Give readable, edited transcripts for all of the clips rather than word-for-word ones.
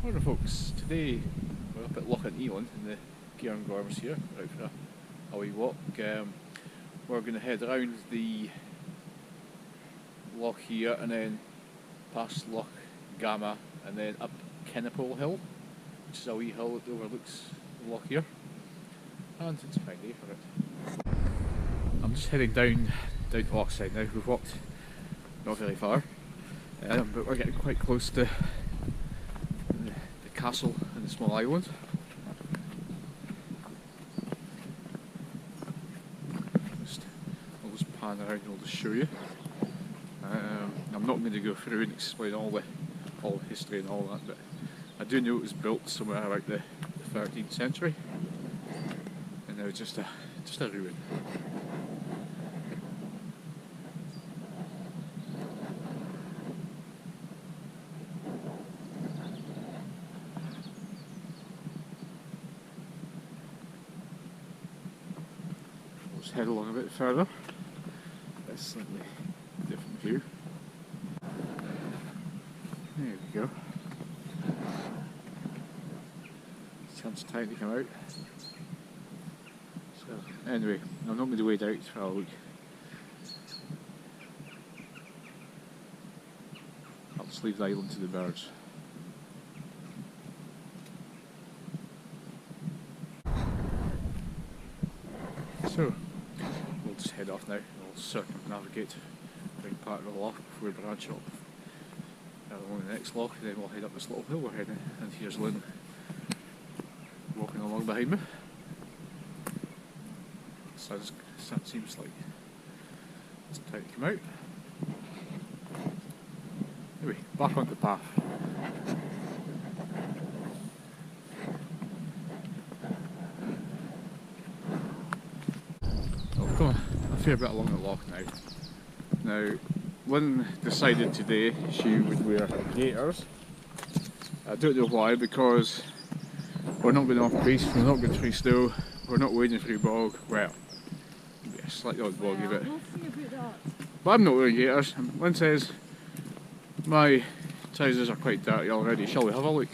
Morning folks, today we're up at Loch Eilein in the Cairngorms here, we're out for a wee walk. We're going to head around the loch here and then past Loch Gamhna and then up Kennapole Hill, which is a wee hill that overlooks the loch here, and it's a fine day for it. I'm just heading down the loch side now. We've walked not very far, but we're getting quite close to the castle and the small island. I'll just pan around and I'll just show you. I'm not going to go through and explain all the history and all that, but I do know it was built somewhere about the 13th century, and now it's just a ruin. Let's head along a bit further. That's a slightly different view. There we go. Sun's time to come out. So anyway, I'm not going to wade out for a look. I'll just leave the island to the birds. So we'll just head off now and we'll circumnavigate around part of the loch before we branch off along the next loch, and then we'll head up this little hill we're heading, and here's Lynn walking along behind me. So that seems like it's time to come out. Anyway, back on the path. I've gone a fair bit along the loch now. Now, Lynn decided today she would wear gaiters. I don't know why, because we're not going off piste, we're not going through snow, we're not wading through bog. Well, yeah, slightly odd boggy bit. But I'm not wearing gaiters. Lynn says my trousers are quite dirty already. Shall we have a look?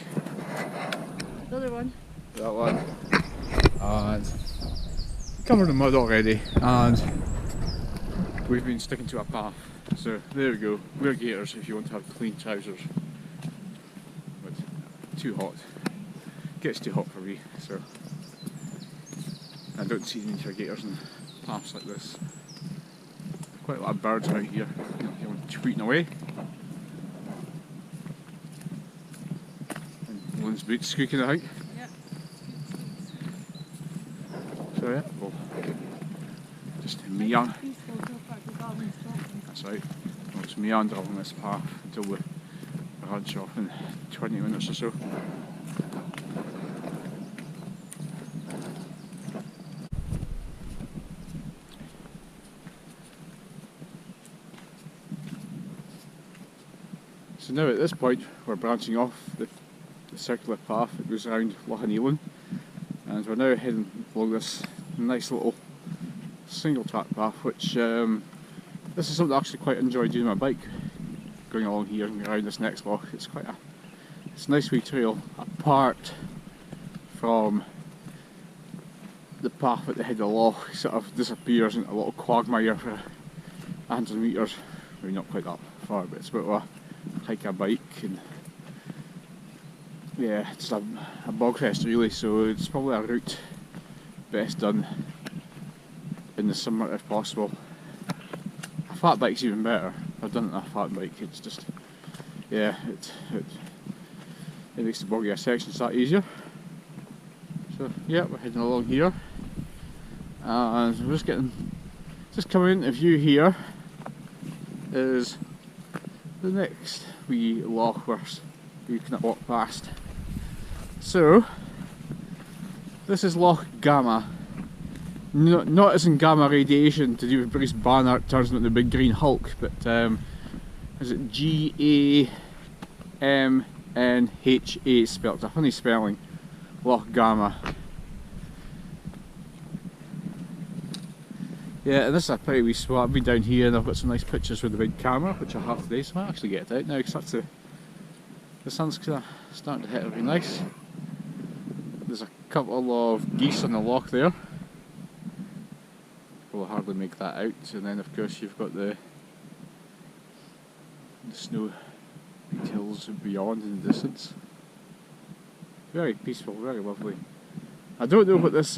The other one. That one. And covered in mud already, and we've been sticking to a path. So there we go. Wear gaiters if you want to have clean trousers. But too hot. Gets too hot for me, so I don't see the need for gaiters in paths like this. Quite a lot of birds out here, you know, tweeting away. And Lynn's boots squeaking out. Yeah. So yeah, we'll just meander. That's right. We'll just meander along this path until we branch off in 20 minutes or so. So now at this point we're branching off the circular path that goes around Loch Eilein, and we're now heading along this nice little single track path, which this is something I actually quite enjoy doing on my bike, going along here and around this next loch. It's a nice wee trail apart from the path at the head of the loch. It sort of disappears into a little quagmire for 100 metres, maybe not quite that far, but it's about a hike a bike, and yeah, it's a bog fest really, so it's probably a route best done in the summer if possible. A fat bike's even better. I've done it on a fat bike, it's just, yeah, it makes the boggier sections that easier. So yeah, we're heading along here, and we're just coming into view here is the next wee loch where we can walk past. So this is Loch Gamhna. Not as in gamma radiation to do with Bruce Banner turns into the big green Hulk, but is it Gamnha spelled? It's a funny spelling. Loch Gamhna. Yeah, and this is a pretty wee spot. I've been down here and I've got some nice pictures with the big camera, which I have today, so I might actually get it out now because The sun's kind of starting to hit every nice. There's a couple of geese on the loch there. We'll hardly make that out, and then of course you've got the snow hills beyond in the distance. Very peaceful, very lovely. I don't know what this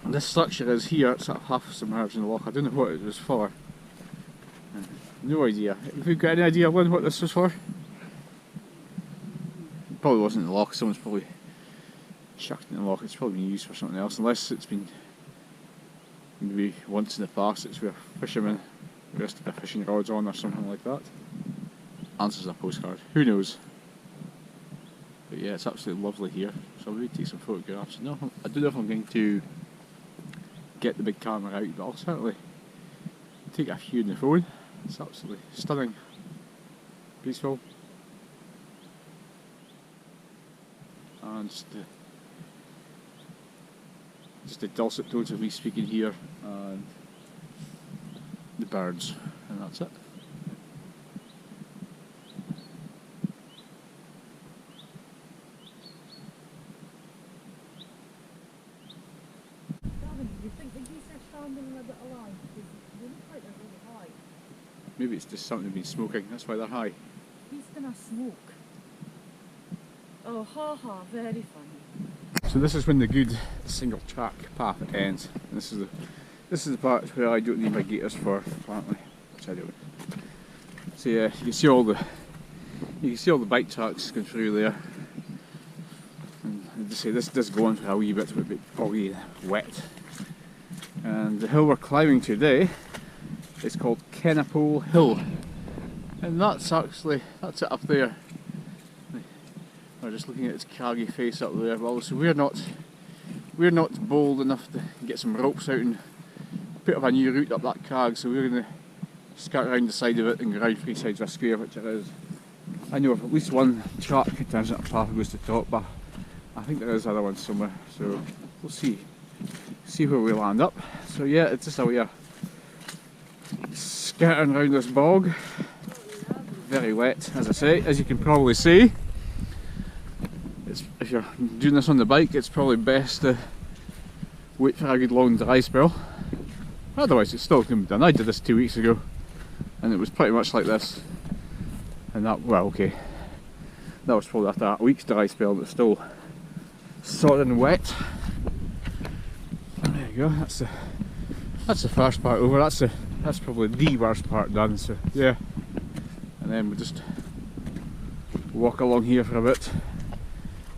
this structure is here. It's sort of half submerged in the loch. I don't know what it was for. No idea. Have you got any idea, Lynn, what this was for? It probably wasn't in the loch. Someone's probably chucked it in the loch. It's probably been used for something else, unless it's been maybe once in the past. It's where fishermen rested their fishing rods on or something like that. Answers a postcard. Who knows? But yeah, it's absolutely lovely here. So I'll maybe take some photographs. No, I don't know if I'm going to get the big camera out, but I'll certainly take a few on the phone. It's absolutely stunning, peaceful, and just the dulcet tones of me speaking here, and the birds, and that's it. Maybe it's just something they've been smoking, that's why they're high. He's gonna smoke. Oh, ha ha, very funny. So this is when the good single track path ends. And this is the part where I don't need my gaiters for, apparently, which I don't. So yeah, you can see all the bike tracks going through there. And as I say, this does go on for a wee bit, a bit foggy and wet. And the hill we're climbing today is called Kennapole Hill, and that's it up there. We're just looking at its craggy face up there. Well, so we're not bold enough to get some ropes out and put up a new route up that crag. So we're going to skirt around the side of it and go around three sides of a square, which it is. I know of at least one track in terms of a path that goes to the top, but I think there is other ones somewhere. So we'll see where we land up. So yeah, it's just a way of skirting around this bog. Very wet, as I say, as you can probably see. If you're doing this on the bike, it's probably best to wait for a good long dry spell. Otherwise it's still going to be done. I did this 2 weeks ago and it was pretty much like this. And that, well, okay, that was probably after a week's dry spell, but still sodden wet. There you go, that's the first part over. That's probably the worst part done, so yeah. And then we'll just walk along here for a bit.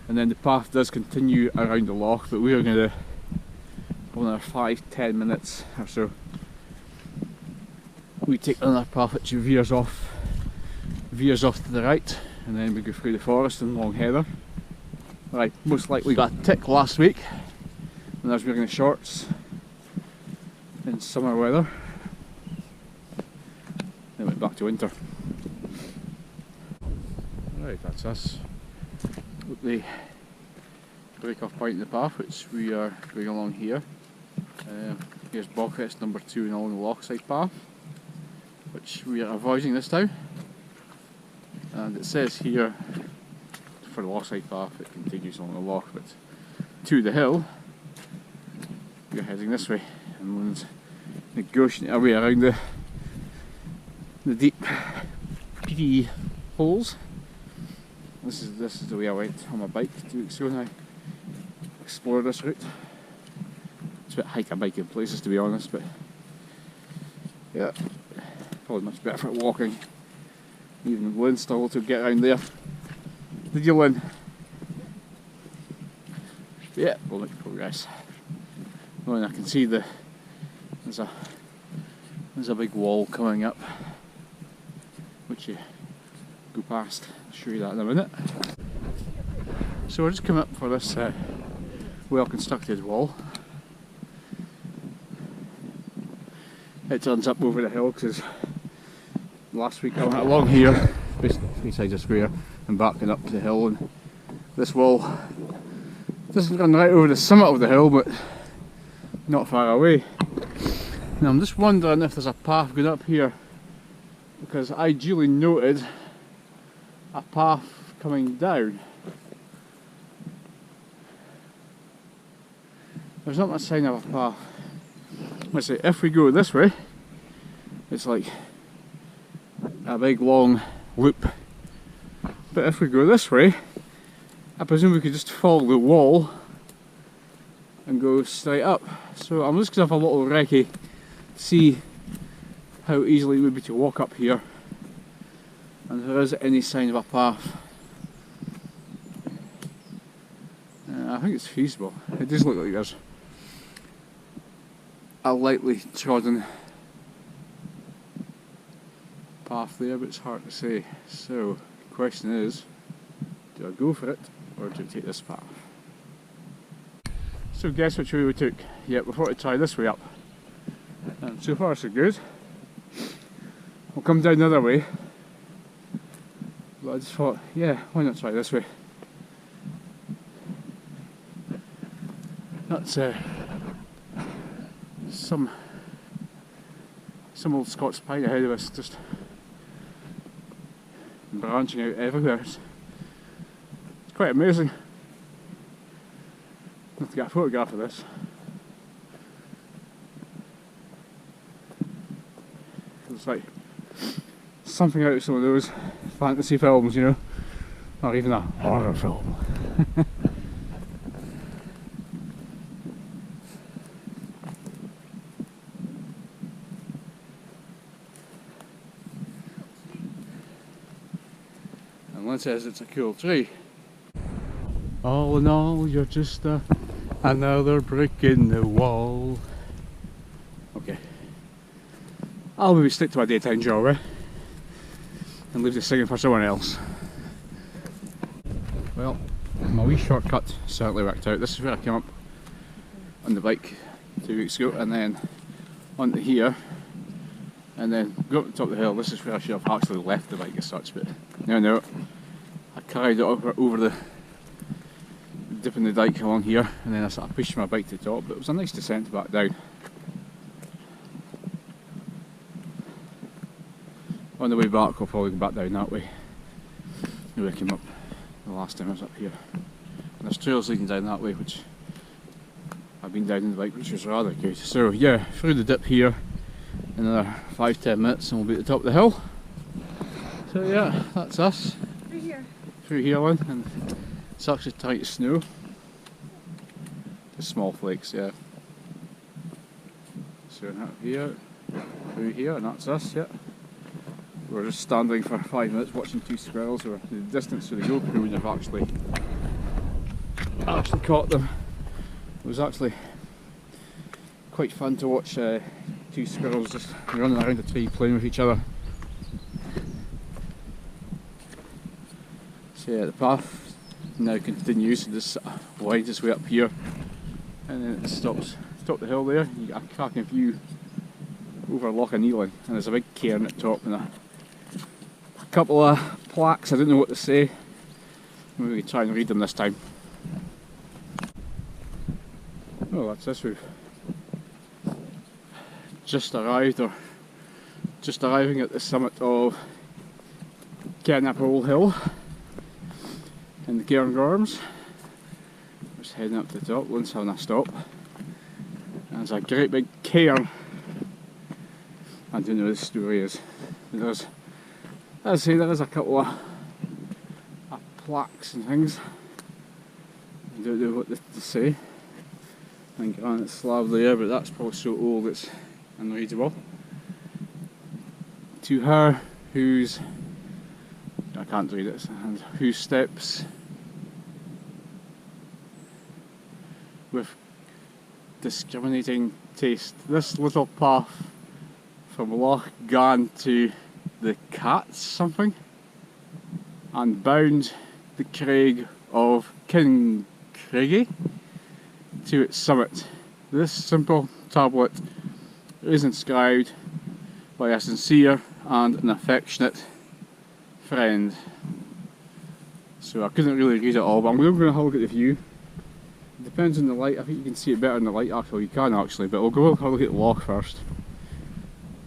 And then the path does continue around the loch, but we are going to, another 5-10 minutes or so, we take another path which veers off to the right, and then we go through the forest and Long Heather. I most likely got a tick last week when I was wearing the shorts in summer weather. Then went back to winter. Right, that's us. At the break-off point in the path, which we are going along here. Here's Bogfest number 2 along the Lochside path, which we are avoiding this time. And it says here, for the Lochside path, it continues along the loch, but to the hill, we are heading this way. And one's negotiating our way around the deep peaty holes. This is the way I went on my bike 2 weeks ago, and I explored this route. It's a bit hike a bike in places, to be honest, but yeah, probably much better for walking. Even Lynn struggled to get around there. Did you, Lynn? Yeah, we'll make progress. Oh, and I can see there's a big wall coming up, which you go past. I'll show you that in a minute. So we're just coming up for this well constructed wall. It turns up over the hill because last week I went along here, basically 3 sides of square, and backing up to the hill, and this wall doesn't run right over the summit of the hill, but not far away. Now I'm just wondering if there's a path going up here, because I duly noted a path coming down. There's not much sign of a path. Let's say if we go this way, it's like a big long loop. But if we go this way, I presume we could just follow the wall and go straight up. So I'm just going to have a little recce, see how easily it would be to walk up here, and if there is any sign of a path. I think it's feasible. It does look like there's a lightly trodden path there, but it's hard to say. So the question is, do I go for it or do I take this path? So guess which way we took? Yeah, we thought to try this way up. And so far so good. We'll come down the other way. But I just thought, yeah, why not try this way? That's some old Scots pine ahead of us, just branching out everywhere. It's quite amazing. I have to get a photograph of this. It's like something out of some of those fantasy films, you know, or even a horror film. And one says it's a cool tree. All in all, you're just another brick in the wall. Okay. I'll maybe stick to my daytime job, eh? And leave the singing for someone else. Well, my wee shortcut certainly worked out. This is where I came up on the bike 2 weeks ago, and then onto here, and then go up the top of the hill. This is where I should have actually left the bike as such, but no, I carried it over the dip in the dike along here, and then I sort of pushed my bike to the top, but it was a nice descent back down. On the way back I'll probably go back down that way, the way I came up the last time I was up here. And there's trails leading down that way which I've been down in the bike, which was rather good. So yeah, through the dip here, another 5-10 minutes and we'll be at the top of the hill. So yeah, that's us. Through here. Through here, Lynn, and it's actually tight to snow. Just small flakes, yeah. So out here, through here, and that's us, yeah. We're just standing for 5 minutes watching two squirrels, or the distance to the GoPro when you've actually caught them. It was actually quite fun to watch two squirrels just running around a tree playing with each other. So yeah, the path now continues, this winds its way up here and then it stops the hill there. You get a cracking view over Loch Gamhna, and there's a big cairn at the top and a couple of plaques. I don't know what to say. Maybe we can try and read them this time. Oh, that's this. We've just arrived, or just arriving at the summit of Kennapole Hill in the Cairngorms. Just heading up to the top. Lynn's having a stop. And there's a great big cairn. I don't know what the story is. There's, as I say, there is a couple of plaques and things. I don't know what to say. And granite slab there, but that's probably so old it's unreadable. To her whose, I can't read it, and who steps with discriminating taste this little path from Loch Gamhna to the Cats something, and bound the crag of Cairngorms to its summit. This simple tablet is inscribed by a sincere and an affectionate friend. So I couldn't really read it all, but I'm going to have a look at the view. It depends on the light. I think you can see it better in the light actually. You can actually, but we'll go have a look at the loch first.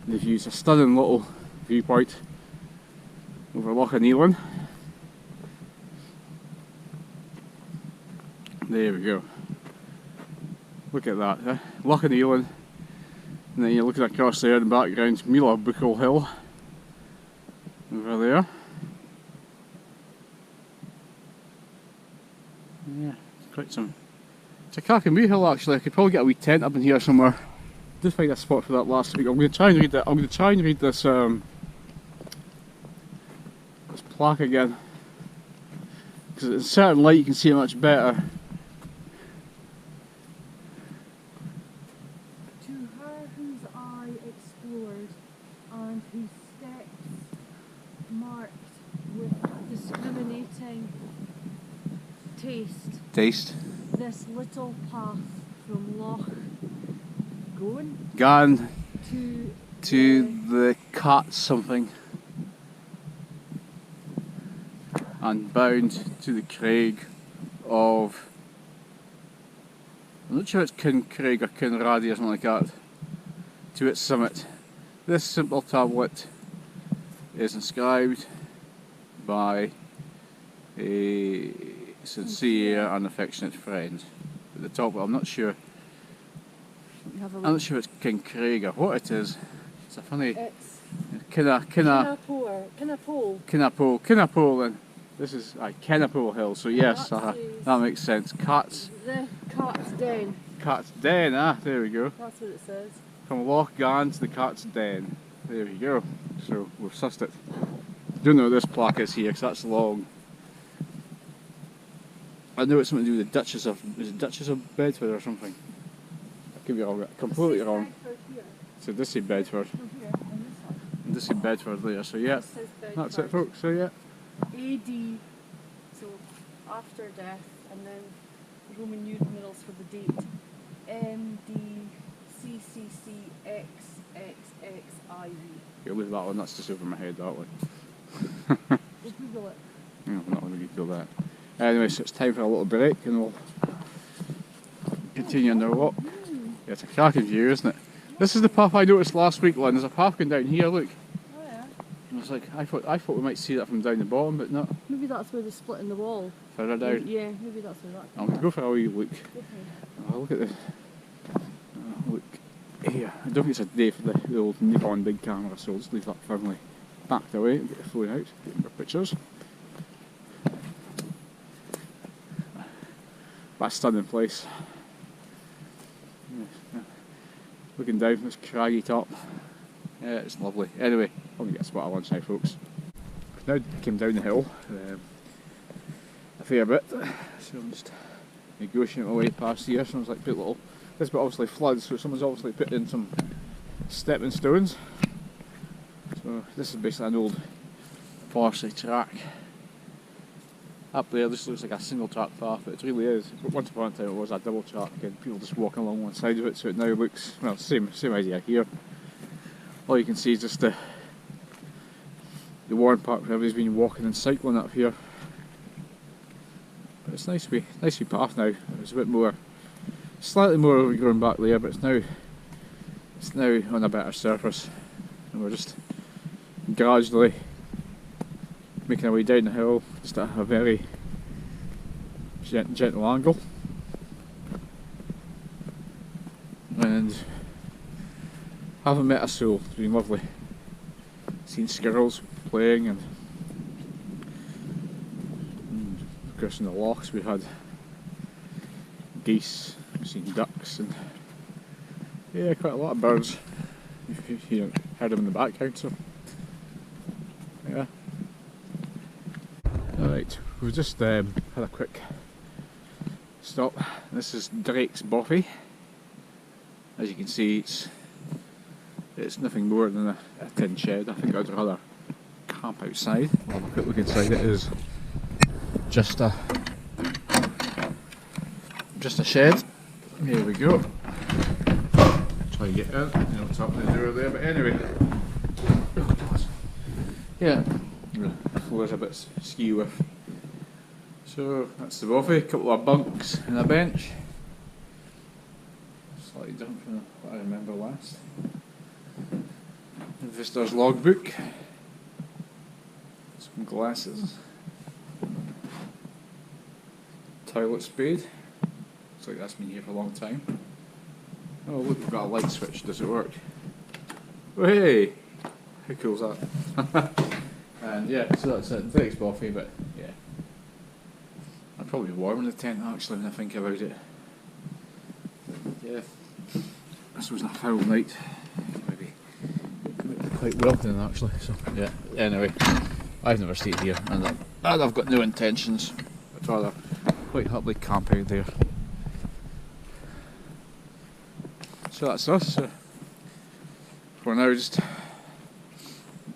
The view's a stunning little viewpoint over Loch Eilein. There we go. Look at that, Loch Eilein. And then you're looking across there in the background, Kennapole Hill. Over there. Yeah, it's quite some. It's a Cairngorms hill actually. I could probably get a wee tent up in here somewhere. Did find a spot for that last week. I'm going to try and read that. I'm going to try and read this this plaque again, because in certain light you can see it much better. To her whose eye explored and whose steps marked with discriminating taste, this little path from Loch Gamhna to the cat something, and bound to the crag of, I'm not sure it's Craig or Kinradi or something like that, to its summit. This simple tablet is inscribed by a sincere and affectionate friend. At the top, I'm not sure. I'm not sure it's King Craig or what it is. It's a funny. It's Kennapole, and this is Kennapole Hill. So yes, that makes sense. Cat's Den. Cat's Den. Ah, there we go. That's what it says. From Loch Gamhna to the Cat's Den. There we go. So we've sussed it. Don't know what this plaque is here because that's long. I know it's something to do with the Duchess of. Is it Duchess of Bedford or something? I could be wrong. Completely wrong. So this is Bedford. And this is Bedford there. So yeah, that's it, folks. So yeah. AD, so after death, and then Roman numerals for the date. MDCCCXXXIV. You leave that one. That's just over my head. That one. We'll Google it. No, I'm not going to Google that. Anyway, so it's time for a little break, and we'll continue on our walk. Yeah, it's a cracking view, isn't it? This is the path I noticed last week, Lynn. There's a path going down here, look. Oh yeah. I was like, I thought we might see that from down the bottom, but not. Maybe that's where they're splitting the wall. Further down. Yeah, maybe that's where that. I'm going to go for a wee look. Okay. Oh, look at this. Look here. I don't think it's a day for the old Nikon big camera, so I'll just leave that firmly backed away and get the phone out, get more pictures. That's a stunning place. Yeah. Looking down from this craggy top. Yeah, it's lovely. Anyway, I'm going to get a spot of lunch now, folks. Now came down the hill a fair bit, so I'm just negotiating my way past here. Someone's like put little. This bit obviously floods, so someone's obviously put in some stepping stones. So this is basically an old forestry track. Up there, this looks like a single track path, but it really is. But once upon a time it was a double track, and people just walking along one side of it, so it now looks, well, same idea here. All you can see is just the worn part where everybody's been walking and cycling up here. But it's nice to be path now. It was a bit more, slightly more overgrown back there, but it's now on a better surface, and we're just gradually making our way down the hill, just at a very gentle angle, and haven't met a soul. It's been lovely. Seen squirrels playing, and of course in the lochs we had geese, we've seen ducks, and yeah, quite a lot of birds. You heard them in the background, so yeah. Alright, we've just had a quick stop. This is Drake's Bothy. As you can see, it's nothing more than a tin shed. I think I'd rather camp outside. I'll have a quick look inside. It is just a shed. Here we go. Try to get in. You know what's happening door there, but anyway. Yeah. The floor's a bit skew with. So that's the bothy, a couple of bunks and a bench. Slightly different from what I remember last. The visitor's logbook. Some glasses. Toilet spade. Looks like that's been here for a long time. Oh look, we've got a light switch. Does it work? Oh, hey! How cool is that? And yeah, so that's it. Very coffee, but yeah. I'd probably be warm in the tent actually when I think about it. Yeah. This wasn't a foul night. Maybe quite well done actually. So yeah. Anyway, I've never stayed here, and I've got no intentions. I'd rather quite happily camp out there. So that's us. So for now, just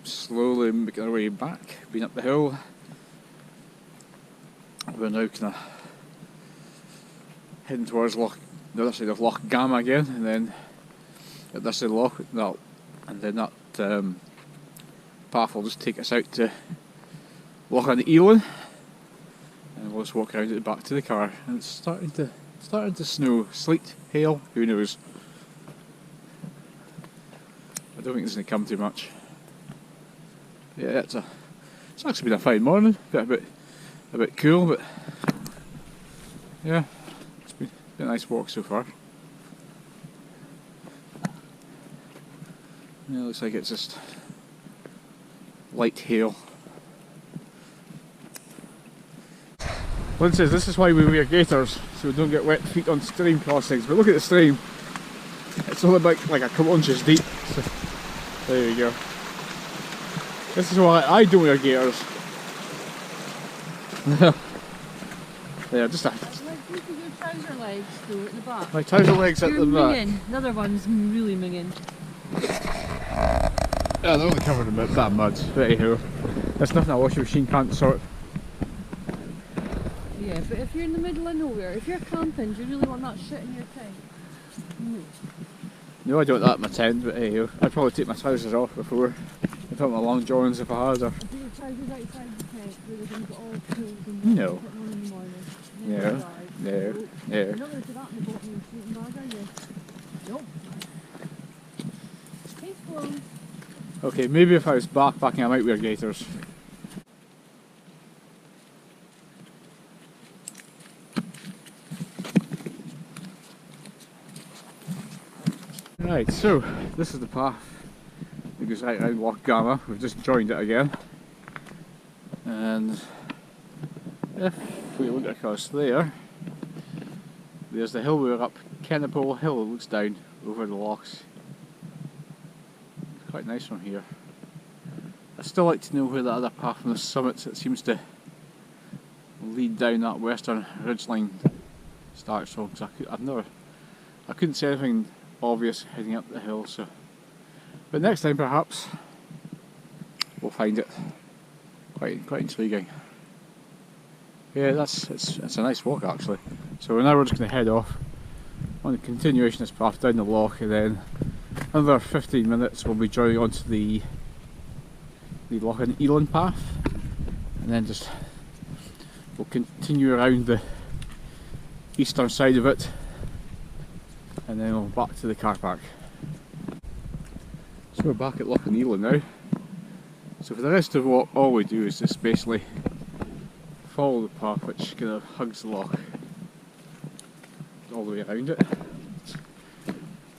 slowly making our way back. Been up the hill. We're now kind of heading towards the other side of Loch Gamhna again, and then at this side of Loch, and then that path will just take us out to Loch Eilein, and we'll just walk around it back to the car. And it's starting to snow, sleet, hail, who knows. I don't think it's going to come too much. Yeah, it's actually been a fine morning. A bit cool, but yeah, it's been a nice walk so far. Yeah, it looks like it's just light hail. Lynn says this is why we wear gaiters, so we don't get wet feet on stream crossings. But look at the stream. It's only about like a couple inches deep. So there you go. This is why I don't wear gaiters. Yeah, just a... Like, look at your trouser legs though at the back. My trouser legs at the back. Minging. The other one's really minging. Yeah, they're only covered in that mud. But anyhow, that's nothing a washing machine can't sort. Yeah, but if you're in the middle of nowhere, if you're camping, do you really want that shit in your tent? No. No, I don't want that in my tent, but anyhow, I'd probably take my trousers off before. I'd put my long johns if I had, or... If your trousers outside the tent, where they're going to get all cold and No. put them on in the morning. No. No. No. You're not going to do that in the bottom of your sleeping bag, are you? Nope. Case closed. Okay, maybe if I was backpacking I might wear gaiters. Right, so this is the path that goes right around Loch Gamhna. We've just joined it again, and if we look across there, there's the hill we were up, Kennapole Hill. It looks down over the lochs. It's quite nice from here. I'd still like to know where that other path from the summits that seems to lead down that western ridgeline starts from, because I couldn't see anything obvious heading up the hill, so but next time perhaps we'll find it. Quite intriguing. Yeah, it's a nice walk actually. So now we're just going to head off on the continuation of this path down the loch, and then another 15 minutes we'll be joining onto the Loch Eilein path, and then just we'll continue around the eastern side of it, and then we'll back to the car park. So we're back at Loch Eilein now. So for the rest of what all we do is just basically follow the path which kind of hugs the loch all the way around it. It's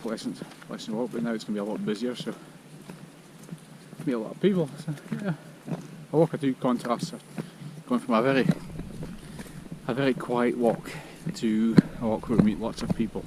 pleasant walk, but now it's going to be a lot busier, so meet a lot of people. So yeah, a walk or two contrasts, going from a very quiet walk to a walk where we meet lots of people.